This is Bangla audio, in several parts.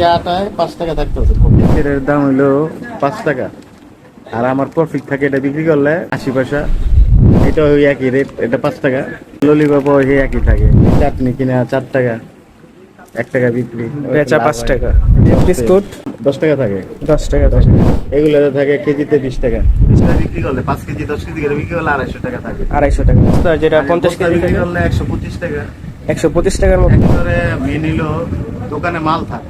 কেজি আটায় 5 টাকা থাকতেছে। এর দাম হলো 5 টাকা, আর আমার প্রফিট থাকে এটা বিক্রি করলে 80 পয়সা। এটা ওই একই রেট, এটা 5 টাকা। ললিপপ ওই একই থাকে। চাটনি কিনে 4 টাকা, 1 টাকা বিক্রি, বেচা 5 টাকা। বিস্কুট 10 টাকা থাকে। 10 টাকা। এগুলো থাকে কেজিতে 20 টাকা। 20 টাকা বিক্রি করলে 5 কেজি 10 কেজি করে বিক্রি করলে 250 টাকা থাকে। 250 টাকা। তো যেটা 50 কেজি বিক্রি করলে 125 টাকা। 125 টাকার মতো। একবারে মেন হলো দোকানে মাল থাকে,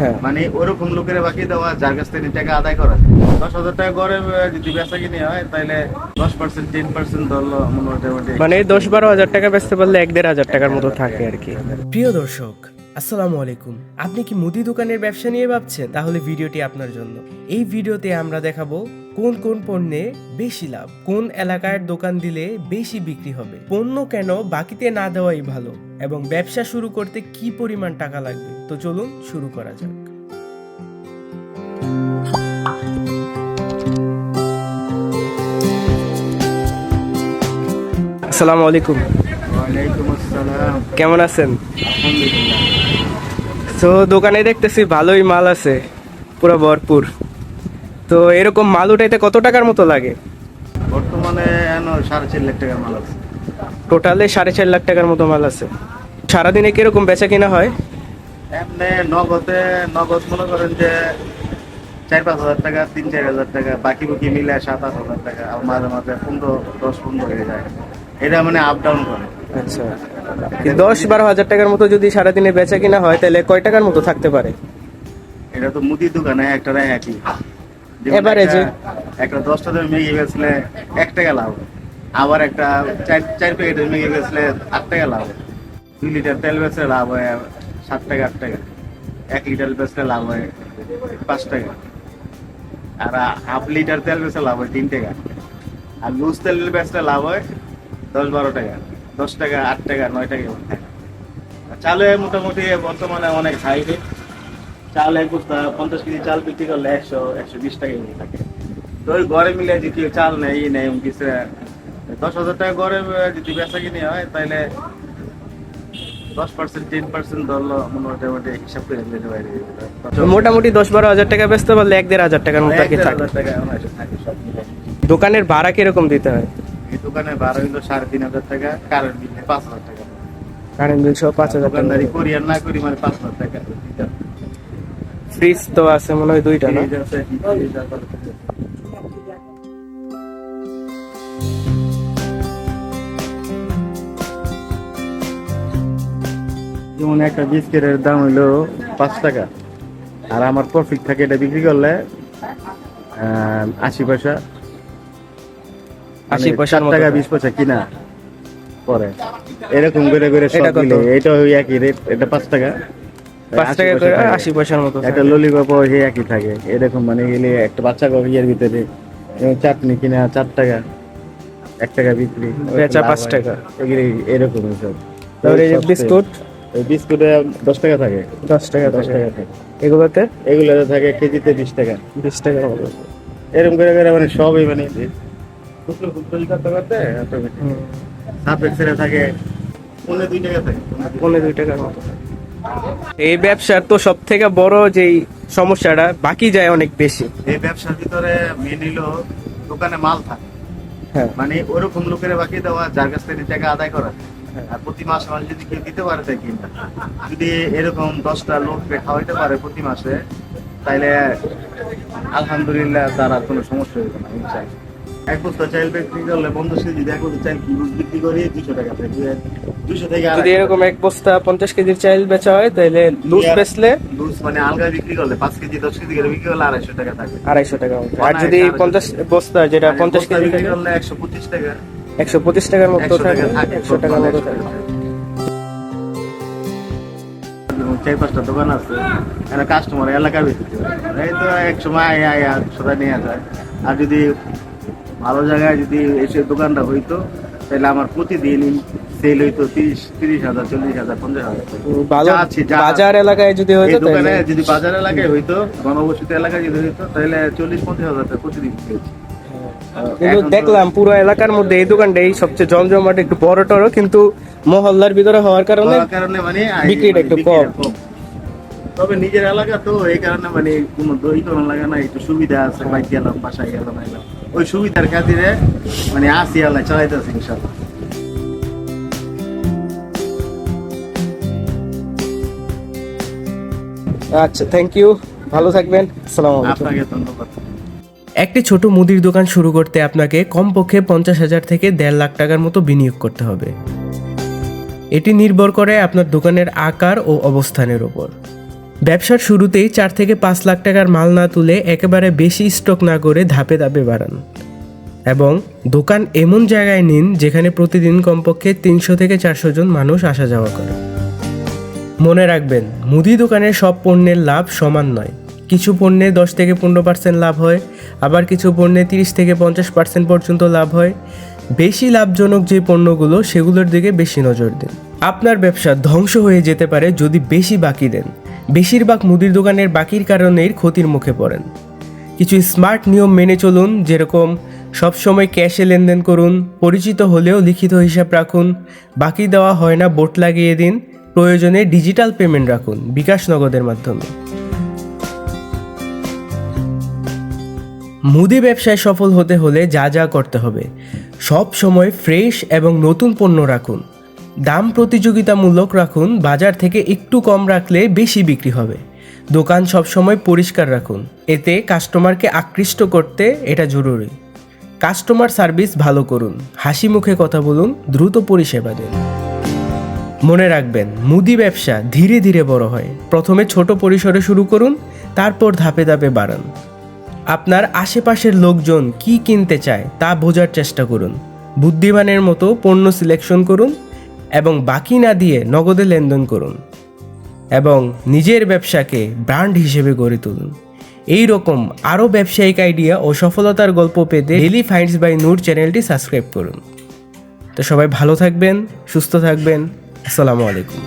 হ্যাঁ, মানে ওরকম লোকের বাকি দেওয়া, যার কাছ থেকে টাকা আদায় করা যায়। 10,000 টাকা করে যদি বেচা কিনে হয় তাহলে 10% 10% ধরলো মোটামুটি, মানে 10-12 হাজার টাকা বেচতে পারলে 1-1.5 টাকার মতো থাকে আর কি। প্রিয় দর্শক, আসসালামু আলাইকুম। আপনি কি মুদি দোকানের ব্যবসা নিয়ে ভাবছেন? তাহলে ভিডিওটি আপনার জন্য। এই ভিডিওতে আমরা দেখাবো কোন কোন পণ্যে বেশি লাভ, কোন এলাকার দোকান দিলে বেশি বিক্রি হবে, পণ্য কেন বাকিতে না দেওয়াই ভালো, এবং ব্যবসা শুরু করতে কি পরিমাণ টাকা লাগবে। তো চলুন শুরু করা যাক। আসসালামু আলাইকুম, ওয়ালাইকুম আসসালাম। কেমন আছেন? আলহামদুলিল্লাহ। তো দোকানে দেখতেছি ভালোই মাল আছে, পুরো ভরপুর। তো এরকম মাল উঠাইতে কত টাকার মতো লাগে? বর্তমানে 4.5 লাখ টাকার মাল আছে। টোটালে 4.5 লাখ টাকার মতো মাল আছে। সারাদিনে কিরকম বেচা কিনা হয়? এমনি নগদ মনে করেন যে 4-5 হাজার টাকা, 3-4 হাজার টাকা, বাকি বুকি মিলে 7-8 হাজার টাকা। আর মাঝে মাঝে 15-10-15 হয়ে যায়। এটা মানে আপ ডাউন করে। আচ্ছা, 10-12 হাজার টাকার মতো যদি সারাদিনে বেচা কিনা হয় তাহলে কয় টাকার মতো থাকতে পারে? এটা তো মুদি দোকানে একটা একই Average এ? একটা 10টা দামে ম্যাগি বেচলে 1 টাকা লাভ হয়। আবার একটা 4 প্যাকেটের ম্যাগি বেচলে 8 টাকা লাভ হয়। 2 লিটার তেল বেচলে লাভ হয় 7 টাকা 8 টাকা। 1 লিটার বেচলে লাভ হয় 5 টাকা। আর হাফ লিটার তেল বেচলে লাভ হয় 3 টাকা। আর লুজ তেল বেচলে লাভ হয় 10-12 টাকা, 10 টাকা, 8 টাকা, 9 টাকা। চালে মোটামুটি বর্তমানে অনেক হাই রেট। চাল এক বস্তা 50 কেজি চাল বিক্রি করলে 100-120 টাকা এমনি থাকে। তো ওই ঘরে মিলে যদি কেউ চাল নেই কিছু 10,000 টাকা ঘরে যদি বেচা কিনে হয় তাহলে 10% 10% ধরলো মোটামুটি হিসাব করে নিতে পারি। মোটামুটি 10-12 হাজার টাকা বেচতে পারলে 1-1.5 হাজার টাকার মতো আর কি থাকে। 1,000 টাকা অনায়াসে থাকে সব মিলে। দোকানের ভাড়া কিরকম দিতে হয়? এই দোকানে ভাড়া হইলো 3,500 টাকা, কারেন্ট বিল 5,000 টাকা। কারেন্ট বিল সহ 5,000 টাকা। দোকানদারি করি আর না করি মানে 5,000 টাকা দিতে হবে। ফ্রিজ তো আছে মনে হয় 2টা না? ফ্রিজ আছে, ফ্রিজ আছে। যেমন একটা বিস্কিটের দাম হইলো 5 টাকা, আর আমার প্রফিট থাকে এটা বিক্রি করলে 80 পয়সা। 80 পয়সার মতো। 4 টাকা 20 পয়সা কিনা পরে এরকম করে করে সব এটা কত? মিলে এটা ওই একই রেট, এটা 5 টাকা। 5 টাকা করে 80 পয়সার মতো একটা ললিপপ ওই একই থাকে। এরকম মানে গেলে একটা বাচ্চা ইয়ের ভিতরে যেমন চাটনি কিনা 4 টাকা, 1 টাকা বিক্রি, বেচা 5 টাকা। এরকম সব। তারপরে এই যে বিস্কুট, ওই বিস্কুটে 10 টাকা থাকে। 10 টাকা 10 টাকা থাকে। এগুলোতে এগুলোতে থাকে কেজিতে 20 টাকা। 20 টাকার মতো। এরকম করে করে মানে সবই মানে ফুটবল করতে করতে অটোমেটিক সাবজেক্ট থাকে 2 টাকা থাকে। 2 টাকার মতো। এই ব্যবসার তো সব থেকে বড় যেই সমস্যাটা, বাকি যায় অনেক বেশি। এই ব্যবসার ভিতরে মেন হলো দোকানে মাল থাকে, হ্যাঁ, মানে ওরকম লোকের বাকি দেওয়া, যার কাছ থেকে টাকা আদায় করা যায়। আর প্রতি মাসে মাসে যদি কেউ দিতে পারে তাই কিনতে, যদি এরকম 10টা লোককে খাওয়াইতে পারে প্রতি মাসে তাইলে আলহামদুলিল্লাহ তার আর কোনো সমস্যা হবে না। ইনশাআল্লাহ এক বস্তা চাল বিক্রি করলে 50 কেজি এক বস্তা চাল বিক্রি করি 200 টাকা থেকে 200 থেকে যদি এরকম এক বস্তা 50 কেজির চাল বেচা হয় তাহলে লুজ বেচলে লুজ মানে আলগা বিক্রি করলে 5 কেজি 10 কেজি করে বিক্রি করলে 250 টাকা থাকে। 250 টাকা মতো। আর যদি 50 বস্তা যেটা 50 কেজি বিক্রি করলে 125 টাকা, 125 টাকার মতো 100 থাকে। টাকা থাকে, 100 টাকার মতো থাকে। 4-5টা দোকান আছে, এরা কাস্টমার এলাকার ভিত্তিতে এই তো এক সময় আয়া সোজা নিয়ে যায়। আর যদি ভালো জায়গায় যদি এসে দোকানটা হইতো তাহলে আমার প্রতিদিন সেল হইতো 30,000, 40,000, 50,000। ভালো বাজার এলাকায় যদি হইতো দোকানে তাহলে, যদি বাজার এলাকায় হইতো, ঘনবসতি এলাকায় যদি হইতো তাহলে 40-50,000 টাকা প্রতিদিন পেয়েছি। কিন্তু দেখলাম পুরো এলাকার মধ্যে এই দোকানটাই সবচেয়ে জমজমাট, একটু বড় টড়, কিন্তু মহল্লার ভিতরে হওয়ার কারণে কারণে মানে বিক্রিটা একটু কম। তবে নিজের এলাকা তো এই কারণে মানে কোনো দই করার লাগে না, একটু সুবিধা আছে, বাইক গেলাম বাসায় গেলাম এলাম, ওই সুবিধার খাতিরে মানে আসি আল্লাহ চালাইতেছি ইনশাল্লাহ। আচ্ছা, থ্যাংক ইউ, ভালো থাকবেন, আসসালামু আলাইকুম। আপনাকে ধন্যবাদ। একটি ছোট মুদির দোকান শুরু করতে আপনাকে কমপক্ষে 50,000 থেকে 1.5 লাখ টাকার মতো বিনিয়োগ করতে হবে। এটি নির্ভর করে আপনার দোকানের আকার ও অবস্থানের উপর। ব্যবসার শুরুতেই 4 থেকে 5 লাখ টাকার মাল না তুলে একেবারে বেশি স্টক না করে ধাপে ধাপে বাড়ান, এবং দোকান এমন জায়গায় নিন যেখানে প্রতিদিন কমপক্ষে 300 থেকে 400 জন মানুষ আসা যাওয়া করে। মনে রাখবেন, মুদি দোকানের সব পণ্যের লাভ সমান নয়। কিছু পণ্যে 10 থেকে 15% লাভ হয়, আবার কিছু পণ্যে 30 থেকে 50% পর্যন্ত লাভ হয়। বেশি লাভজনক যে পণ্যগুলো সেগুলোর দিকে বেশি নজর দিন। আপনার ব্যবসা ধ্বংস হয়ে যেতে পারে যদি বেশি বাকি দেন। বেশিরভাগ মুদির দোকানের বাকির কারণেই ক্ষতির মুখে পড়েন। কিছু স্মার্ট নিয়ম মেনে চলুন, যেরকম সবসময় ক্যাশে লেনদেন করুন, পরিচিত হলেও লিখিত হিসাব রাখুন, বাকি দেওয়া হয় না বোর্ড লাগিয়ে দিন, প্রয়োজনে ডিজিটাল পেমেন্ট রাখুন বিকাশ নগদের মাধ্যমে। মুদি ব্যবসায় সফল হতে হলে যা যা করতে হবে: সব সময় ফ্রেশ এবং নতুন পণ্য রাখুন, দাম প্রতিযোগিতামূলক রাখুন, বাজার থেকে একটু কম রাখলে বেশি বিক্রি হবে, দোকান সবসময় পরিষ্কার রাখুন, এতে কাস্টমারকে আকৃষ্ট করতে এটা জরুরি। কাস্টমার সার্ভিস ভালো করুন, হাসি মুখে কথা বলুন, দ্রুত পরিষেবা দিন। মনে রাখবেন, মুদি ব্যবসা ধীরে ধীরে বড় হয়। প্রথমে ছোট পরিসরে শুরু করুন, তারপর ধাপে ধাপে বাড়ান। আপনার আশেপাশের লোকজন কি কিনতে চায় তা বোঝার চেষ্টা করুন, বুদ্ধিমানের মতো পণ্য সিলেকশন করুন এবং বাকি না দিয়ে নগদে লেনদেন করুন, এবং নিজের ব্যবসাকে ব্র্যান্ড হিসেবে গড়ে তুলুন। এই রকম আরও ব্যবসায়িক আইডিয়া ও সফলতার গল্প পেতে ডেইলি ফাইন্ডস বাই নূর চ্যানেলটি সাবস্ক্রাইব করুন। তো সবাই ভালো থাকবেন, সুস্থ থাকবেন, আসসালামু আলাইকুম।